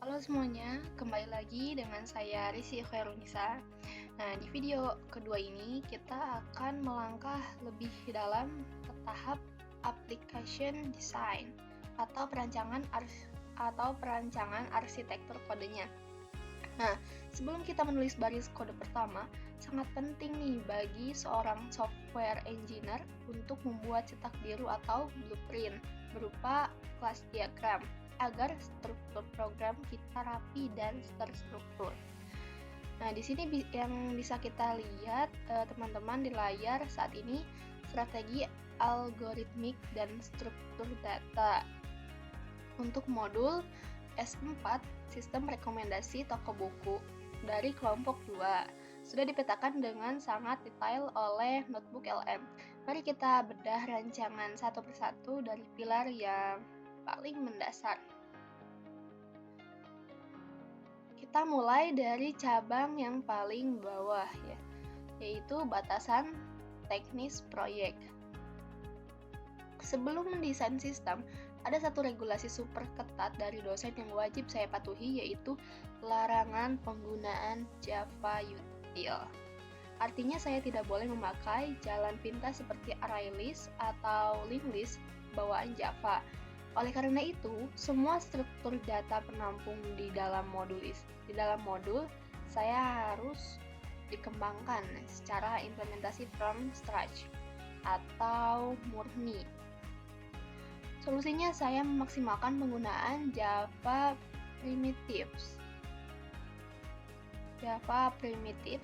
Halo semuanya, kembali lagi dengan saya Risi Khairunisa. Nah, di video kedua ini kita akan melangkah lebih dalam ke tahap application design atau perancangan arsitektur kodenya. Nah, sebelum kita menulis baris kode pertama, sangat penting nih bagi seorang software engineer untuk membuat cetak biru atau blueprint berupa kelas diagram agar struktur program kita rapi dan terstruktur. Nah, di sini yang bisa kita lihat teman-teman di layar saat ini strategi algoritmik dan struktur data. Untuk modul S4, sistem rekomendasi toko buku dari kelompok 2 sudah dipetakan dengan sangat detail oleh notebook LM. Mari kita bedah rancangan satu persatu dari pilar yang paling mendasar. Kita mulai dari cabang yang paling bawah ya, yaitu batasan teknis proyek. Sebelum mendesain sistem, ada satu regulasi super ketat dari dosen yang wajib saya patuhi, yaitu larangan penggunaan Java util. Artinya saya tidak boleh memakai jalan pintas seperti array list atau linked list bawaan Java. Oleh karena itu, semua struktur data penampung di dalam modul saya harus dikembangkan secara implementasi from scratch atau murni. Solusinya saya memaksimalkan penggunaan Java primitives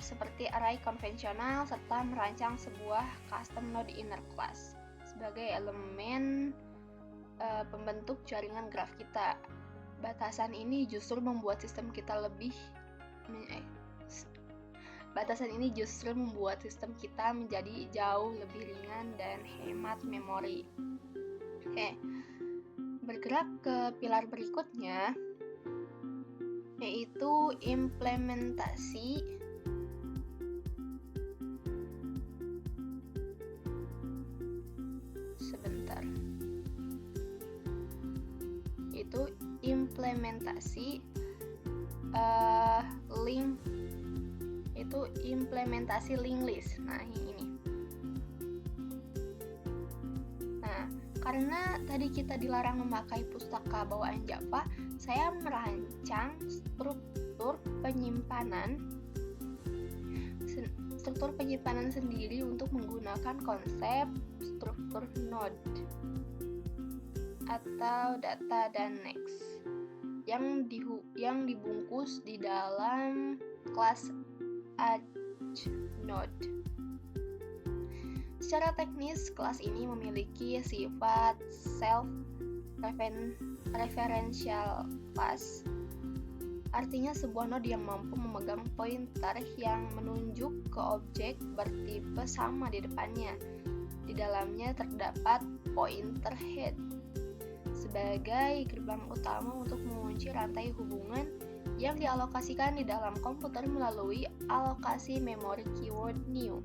seperti array konvensional serta merancang sebuah custom node inner class sebagai elemen pembentuk jaringan graf kita. Batasan ini justru membuat sistem kita menjadi jauh lebih ringan dan hemat memori. Oke, bergerak ke pilar berikutnya, yaitu implementasi linked list. Nah, ini. Nah, karena tadi kita dilarang memakai pustaka bawaan Java, saya merancang struktur penyimpanan sendiri untuk menggunakan konsep struktur node atau data dan next yang dibungkus di dalam kelas node. Secara teknis, kelas ini memiliki sifat self-referential class. Artinya sebuah node yang mampu memegang pointer yang menunjuk ke objek bertipe sama di depannya. Di dalamnya terdapat pointer head sebagai gerbang utama untuk mengunci rantai hubungan yang dialokasikan di dalam komputer melalui alokasi memori keyword new.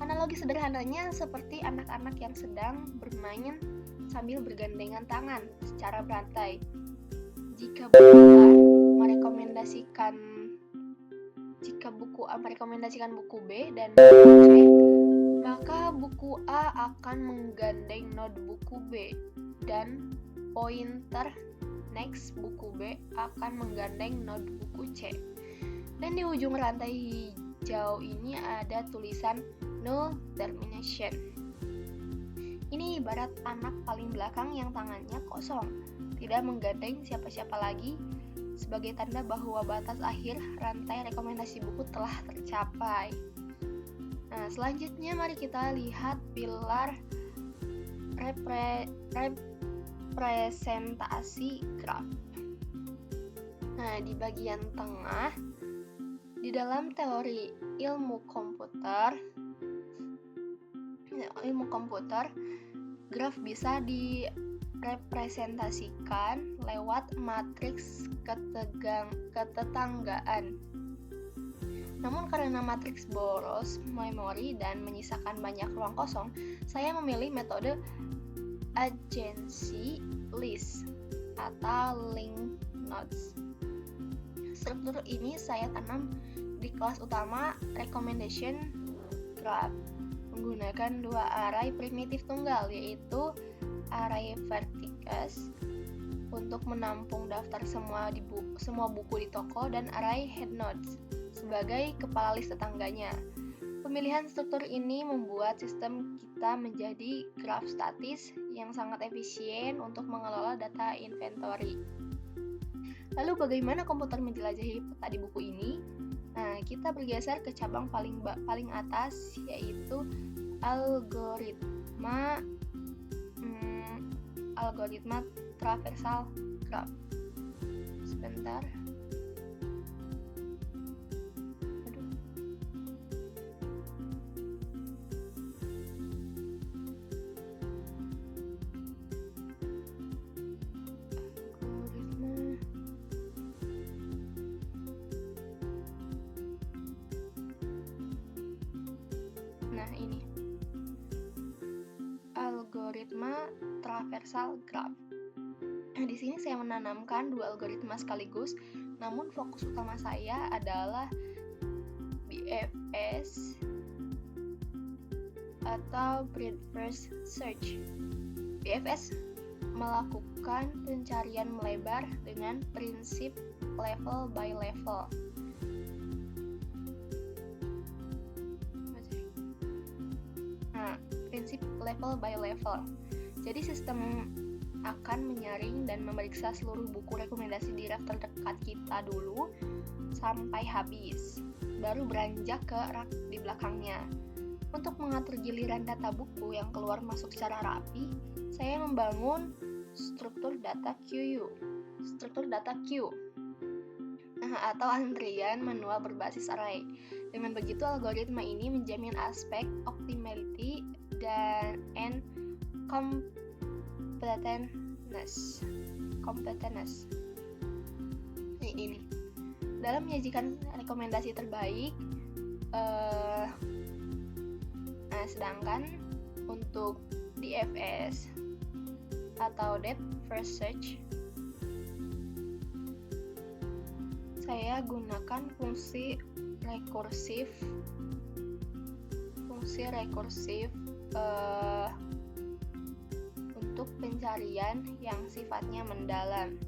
Analogi sederhananya seperti anak-anak yang sedang bermain sambil bergandengan tangan secara berantai. Jika buku A merekomendasikan buku B dan buku C, maka buku A akan menggandeng node buku B dan pointer next buku B akan menggandeng node buku C. Dan di ujung rantai hijau ini ada tulisan null termination. Ini ibarat anak paling belakang yang tangannya kosong, tidak menggandeng siapa-siapa lagi, sebagai tanda bahwa batas akhir rantai rekomendasi buku telah tercapai. Nah, selanjutnya mari kita lihat pilar representasi graf. Nah, di bagian tengah, di dalam teori ilmu komputer, graf bisa direpresentasikan lewat matriks ketetanggaan. Namun karena matriks boros memori dan menyisakan banyak ruang kosong, saya memilih metode adjacency list atau linked Notes. Struktur ini saya tanam di kelas utama Recommendation Graph menggunakan dua array primitif tunggal, yaitu array vertex untuk menampung daftar semua buku di toko dan array headnotes sebagai kepala list tetangganya. Pemilihan struktur ini membuat sistem kita menjadi graf statis yang sangat efisien untuk mengelola data inventory. Lalu bagaimana komputer menjelajahi peta di buku ini? Nah, kita bergeser ke cabang paling atas, yaitu algoritma traversal graph. Sebentar. Nah, ini algoritma traversal graph. Di sini saya menanamkan dua algoritma sekaligus, namun fokus utama saya adalah BFS atau Breadth First Search. BFS melakukan pencarian melebar dengan prinsip level by level. Prinsip level by level. Jadi sistem akan menyaring dan memeriksa seluruh buku rekomendasi di rak terdekat kita dulu sampai habis, baru beranjak ke rak di belakangnya. Untuk mengatur giliran data buku yang keluar masuk secara rapi, saya membangun struktur data queue. Atau antrian manual berbasis array. Dengan begitu, algoritma ini menjamin aspek optimality and completeness. Ini dalam menyajikan rekomendasi terbaik. Sedangkan untuk DFS atau Depth First Search, saya gunakan fungsi rekursif untuk pencarian yang sifatnya mendalam.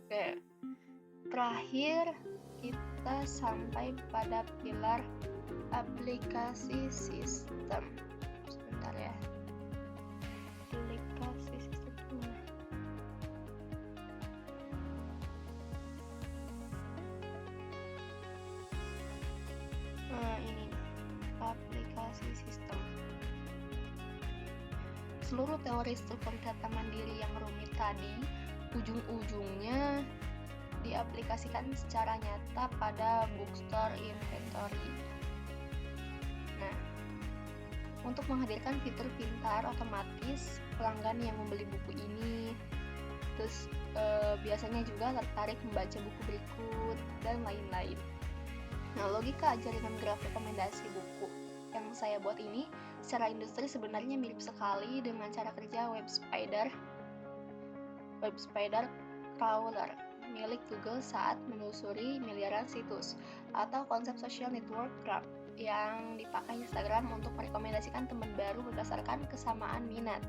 Oke. Terakhir kita sampai pada pilar aplikasi sistem. Sebentar ya. Aplikasi sistem. Nah, ini aplikasi sistem. Seluruh teori struktur data mandiri yang rumit tadi, ujung-ujungnya diaplikasikan secara nyata pada bookstore inventory. Nah, untuk menghadirkan fitur pintar otomatis pelanggan yang membeli buku ini, terus biasanya juga tertarik membaca buku berikut dan lain-lain. Nah, logika jaringan graf rekomendasi buku yang saya buat ini secara industri sebenarnya mirip sekali dengan cara kerja web spider crawler milik Google saat menelusuri miliaran situs, atau konsep social network graph yang dipakai Instagram untuk merekomendasikan teman baru berdasarkan kesamaan minat.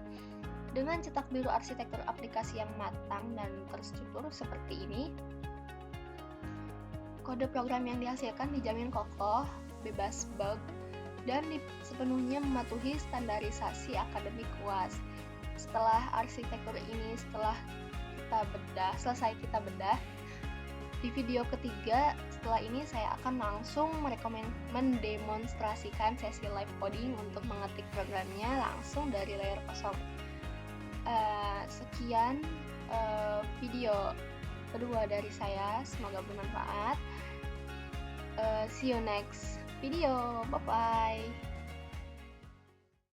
Dengan cetak biru arsitektur aplikasi yang matang dan terstruktur seperti ini, kode program yang dihasilkan dijamin kokoh, bebas bug, dan sepenuhnya mematuhi standarisasi akademik UAS. Setelah arsitektur ini selesai kita bedah, di video ketiga setelah ini saya akan langsung mendemonstrasikan sesi live coding untuk mengetik programnya langsung dari layar kosong. Sekian video kedua dari saya, semoga bermanfaat. See you next video, bye bye.